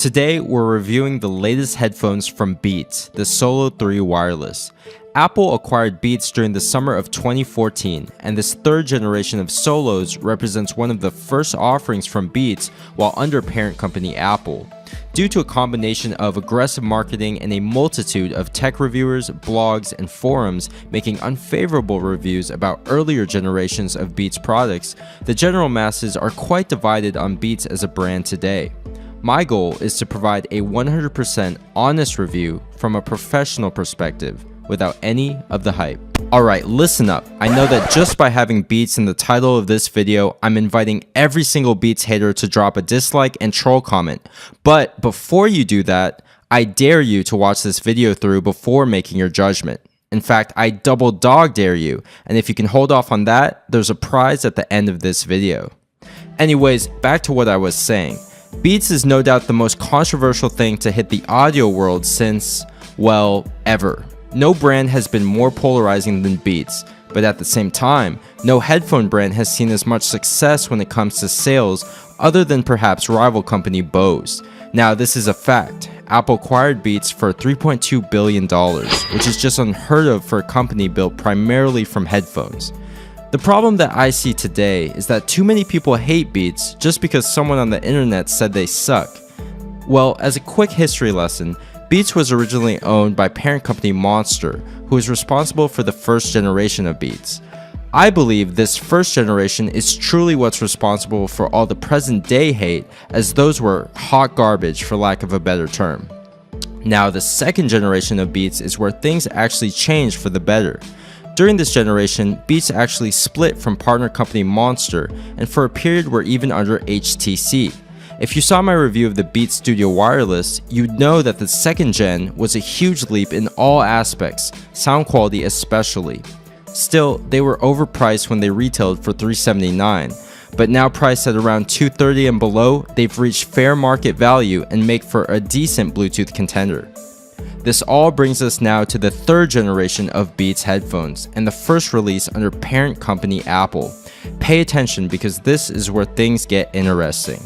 Today, we're reviewing the latest headphones from Beats, the Solo 3 Wireless. Apple acquired Beats during the summer of 2014, and this third generation of Solos represents one of the first offerings from Beats while under parent company Apple. Due to a combination of aggressive marketing and a multitude of tech reviewers, blogs, and forums making unfavorable reviews about earlier generations of Beats products, the general masses are quite divided on Beats as a brand today. My goal is to provide a 100% honest review from a professional perspective, without any of the hype. Alright, listen up. I know that just by having Beats in the title of this video, I'm inviting every single Beats hater to drop a dislike and troll comment. But before you do that, I dare you to watch this video through before making your judgment. In fact, I double dog dare you, and if you can hold off on that, there's a prize at the end of this video. Anyways, back to what I was saying. Beats is no doubt the most controversial thing to hit the audio world since, well, ever. No brand has been more polarizing than Beats, but at the same time, no headphone brand has seen as much success when it comes to sales other than perhaps rival company Bose. Now, this is a fact. Apple acquired Beats for $3.2 billion, which is just unheard of for a company built primarily from headphones. The problem that I see today is that too many people hate Beats just because someone on the internet said they suck. Well, as a quick history lesson, Beats was originally owned by parent company Monster, who is responsible for the first generation of Beats. I believe this first generation is truly what's responsible for all the present day hate, as those were hot garbage for lack of a better term. Now, the second generation of Beats is where things actually changed for the better. During this generation, Beats actually split from partner company Monster, and for a period were even under HTC. If you saw my review of the Beats Studio Wireless, you'd know that the second gen was a huge leap in all aspects, sound quality especially. Still, they were overpriced when they retailed for $379, but now priced at around $230 and below, they've reached fair market value and make for a decent Bluetooth contender. This all brings us now to the third generation of Beats headphones, and the first release under parent company Apple. Pay attention because this is where things get interesting.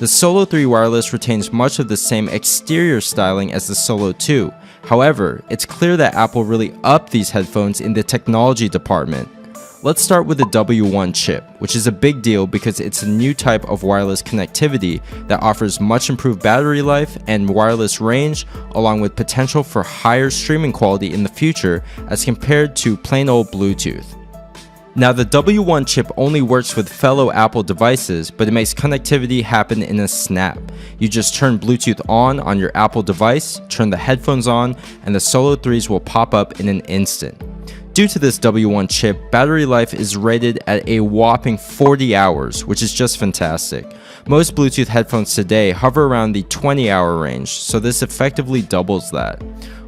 The Solo 3 Wireless retains much of the same exterior styling as the Solo 2. However, it's clear that Apple really upped these headphones in the technology department. Let's start with the W1 chip, which is a big deal because it's a new type of wireless connectivity that offers much improved battery life and wireless range, along with potential for higher streaming quality in the future as compared to plain old Bluetooth. Now, the W1 chip only works with fellow Apple devices, but it makes connectivity happen in a snap. You just turn Bluetooth on your Apple device, turn the headphones on, and the Solo 3s will pop up in an instant. Due to this W1 chip, battery life is rated at a whopping 40 hours, which is just fantastic. Most Bluetooth headphones today hover around the 20-hour range, so this effectively doubles that.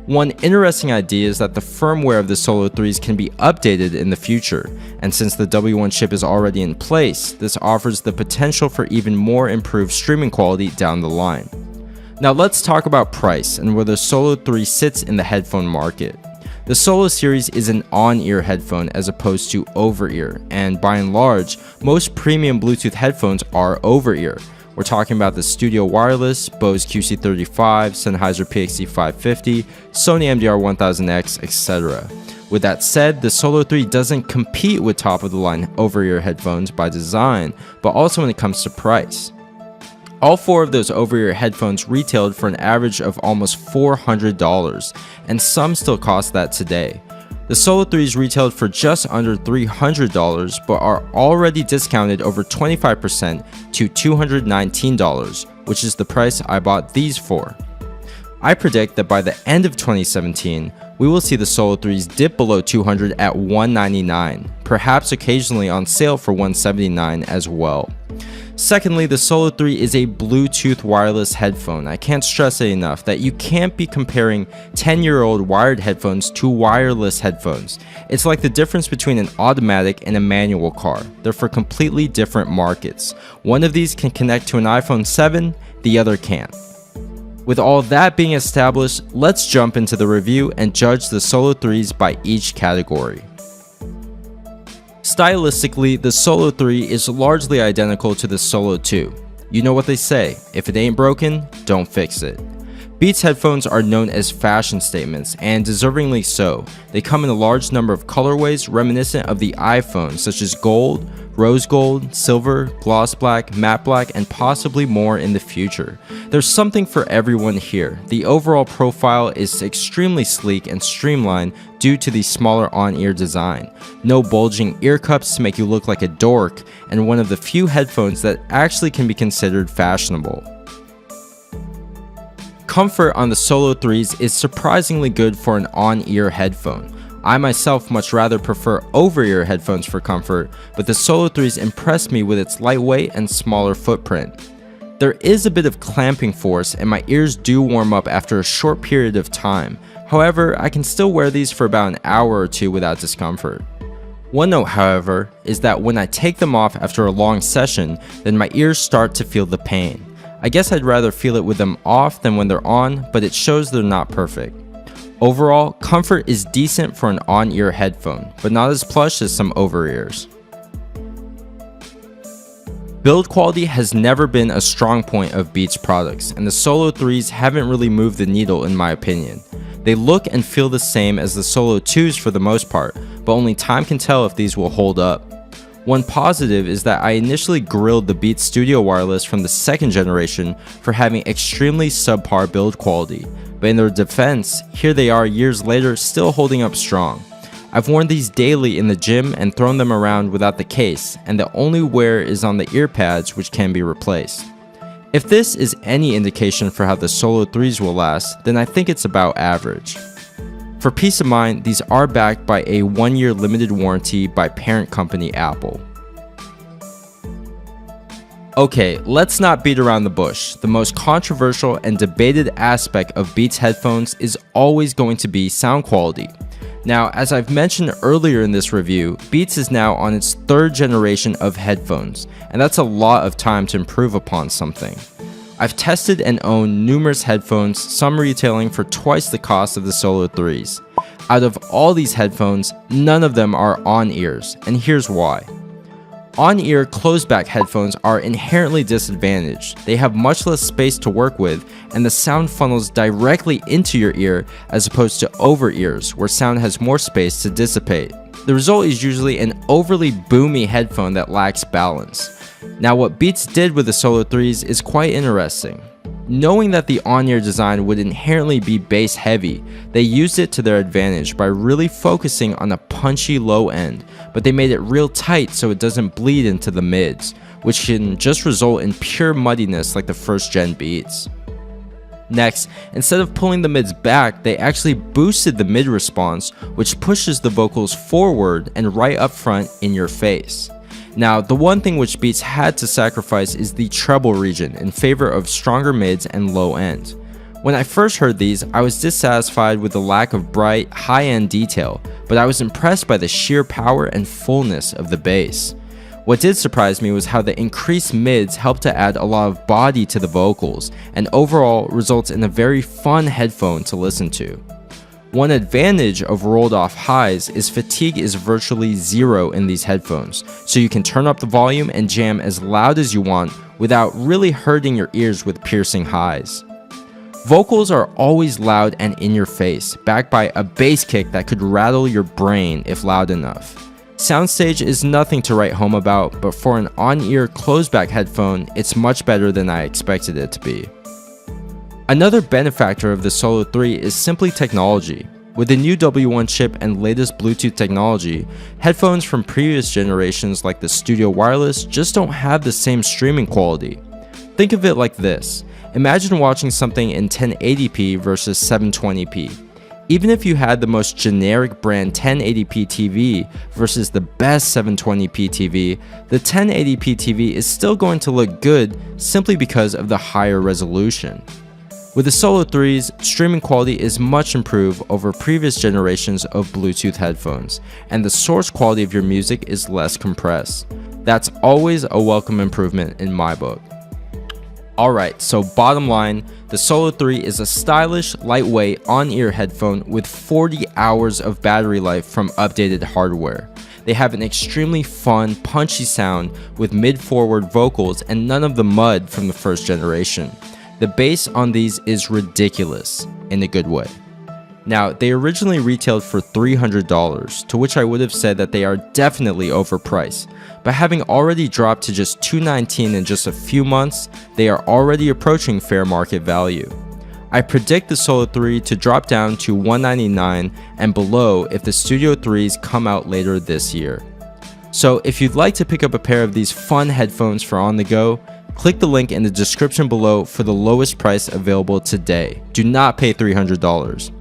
One interesting idea is that the firmware of the Solo 3s can be updated in the future, and since the W1 chip is already in place, this offers the potential for even more improved streaming quality down the line. Now let's talk about price and where the Solo 3 sits in the headphone market. The Solo series is an on-ear headphone as opposed to over-ear, and by and large, most premium Bluetooth headphones are over-ear. We're talking about the Studio Wireless, Bose QC35, Sennheiser PXC550, Sony MDR1000X, etc. With that said, the Solo 3 doesn't compete with top-of-the-line over-ear headphones by design, but also when it comes to price. All four of those over-ear headphones retailed for an average of almost $400, and some still cost that today. The Solo 3s retailed for just under $300, but are already discounted over 25% to $219, which is the price I bought these for. I predict that by the end of 2017, we will see the Solo 3s dip below $200 at $199, perhaps occasionally on sale for $179 as well. Secondly, the Solo 3 is a Bluetooth wireless headphone. I can't stress it enough that you can't be comparing 10-year-old wired headphones to wireless headphones. It's like the difference between an automatic and a manual car. They're for completely different markets. One of these can connect to an iPhone 7, the other can't. With all that being established, let's jump into the review and judge the Solo 3s by each category. Stylistically, the Solo 3 is largely identical to the Solo 2. You know what they say, if it ain't broken, don't fix it. Beats headphones are known as fashion statements, and deservingly so. They come in a large number of colorways reminiscent of the iPhone, such as gold, rose gold, silver, gloss black, matte black, and possibly more in the future. There's something for everyone here. The overall profile is extremely sleek and streamlined due to the smaller on-ear design. No bulging ear cups to make you look like a dork, and one of the few headphones that actually can be considered fashionable. Comfort on the Solo 3s is surprisingly good for an on-ear headphone. I myself much rather prefer over-ear headphones for comfort, but the Solo 3s impressed me with its lightweight and smaller footprint. There is a bit of clamping force and my ears do warm up after a short period of time. However, I can still wear these for about an hour or two without discomfort. One note, however, is that when I take them off after a long session, then my ears start to feel the pain. I guess I'd rather feel it with them off than when they're on, but it shows they're not perfect. Overall, comfort is decent for an on-ear headphone, but not as plush as some over-ears. Build quality has never been a strong point of Beats products, and the Solo 3s haven't really moved the needle in my opinion. They look and feel the same as the Solo 2s for the most part, but only time can tell if these will hold up. One positive is that I initially grilled the Beats Studio Wireless from the second generation for having extremely subpar build quality, but in their defense, here they are years later still holding up strong. I've worn these daily in the gym and thrown them around without the case, and the only wear is on the ear pads, which can be replaced. If this is any indication for how the Solo 3s will last, then I think it's about average. For peace of mind, these are backed by a 1-year limited warranty by parent company Apple. Okay, let's not beat around the bush. The most controversial and debated aspect of Beats headphones is always going to be sound quality. Now, as I've mentioned earlier in this review, Beats is now on its 3rd generation of headphones, and that's a lot of time to improve upon something. I've tested and owned numerous headphones, some retailing for twice the cost of the Solo 3s. Out of all these headphones, none of them are on-ears, and here's why. On-ear closed-back headphones are inherently disadvantaged. They have much less space to work with, and the sound funnels directly into your ear as opposed to over-ears, where sound has more space to dissipate. The result is usually an overly boomy headphone that lacks balance. Now, what Beats did with the Solo 3s is quite interesting. Knowing that the on-ear design would inherently be bass heavy, they used it to their advantage by really focusing on a punchy low end, but they made it real tight so it doesn't bleed into the mids, which can just result in pure muddiness like the first gen Beats. Next, instead of pulling the mids back, they actually boosted the mid response, which pushes the vocals forward and right up front in your face. Now, the one thing which Beats had to sacrifice is the treble region in favor of stronger mids and low end. When I first heard these, I was dissatisfied with the lack of bright, high-end detail, but I was impressed by the sheer power and fullness of the bass. What did surprise me was how the increased mids helped to add a lot of body to the vocals, and overall results in a very fun headphone to listen to. One advantage of rolled off highs is fatigue is virtually zero in these headphones, so you can turn up the volume and jam as loud as you want without really hurting your ears with piercing highs. Vocals are always loud and in your face, backed by a bass kick that could rattle your brain if loud enough. Soundstage is nothing to write home about, but for an on-ear closed-back headphone, it's much better than I expected it to be. Another benefactor of the Solo 3 is simply technology. With the new W1 chip and latest Bluetooth technology, headphones from previous generations like the Studio Wireless just don't have the same streaming quality. Think of it like this. Imagine watching something in 1080p versus 720p. Even if you had the most generic brand 1080p TV versus the best 720p TV, the 1080p TV is still going to look good simply because of the higher resolution. With the Solo 3s, streaming quality is much improved over previous generations of Bluetooth headphones, and the source quality of your music is less compressed. That's always a welcome improvement in my book. Alright, so bottom line, the Solo 3 is a stylish, lightweight, on-ear headphone with 40 hours of battery life from updated hardware. They have an extremely fun, punchy sound with mid-forward vocals and none of the mud from the first generation. The bass on these is ridiculous, in a good way. Now, they originally retailed for $300, to which I would have said that they are definitely overpriced, but having already dropped to just $219 in just a few months, they are already approaching fair market value. I predict the Solo 3 to drop down to $199 and below if the Studio 3s come out later this year. So if you'd like to pick up a pair of these fun headphones for on the go, click the link in the description below for the lowest price available today. Do not pay $300.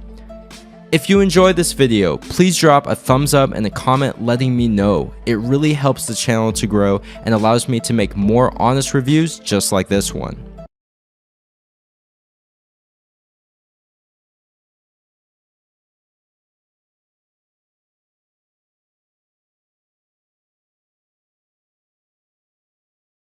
If you enjoyed this video, please drop a thumbs up and a comment letting me know. It really helps the channel to grow and allows me to make more honest reviews just like this one.